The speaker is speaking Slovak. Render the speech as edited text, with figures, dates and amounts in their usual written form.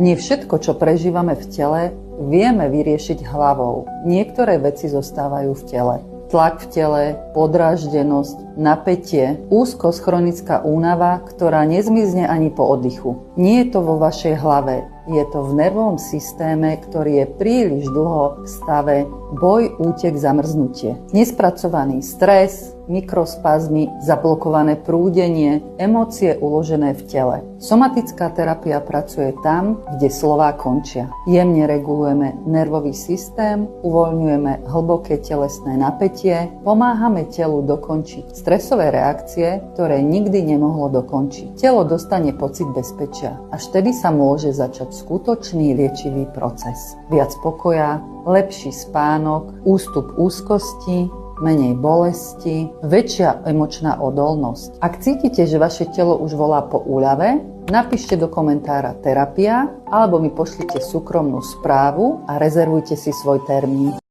Nie všetko, čo prežívame v tele, vieme vyriešiť hlavou. Niektoré veci zostávajú v tele. Tlak v tele, podráždenosť, napätie, úzkosť, chronická únava, ktorá nezmizne ani po oddychu. Nie je to vo vašej hlave, je to v nervovom systéme, ktorý je príliš dlho v stave boj, útek, zamrznutie. Nespracovaný stres, mikrospazmy, zablokované prúdenie, emócie uložené v tele. Somatická terapia pracuje tam, kde slová končia. Jemne regulujeme nervový systém, uvoľňujeme hlboké telesné napätie, pomáhame telu dokončiť stresové reakcie, ktoré nikdy nemohlo dokončiť. Telo dostane pocit bezpečia. Až vtedy sa môže začať skutočný liečivý proces. Viac pokoja, lepší spánok, ústup úzkosti, menej bolesti, väčšia emočná odolnosť. Ak cítite, že vaše telo už volá po úľave, napíšte do komentára terapia alebo mi pošlite súkromnú správu a rezervujte si svoj termín.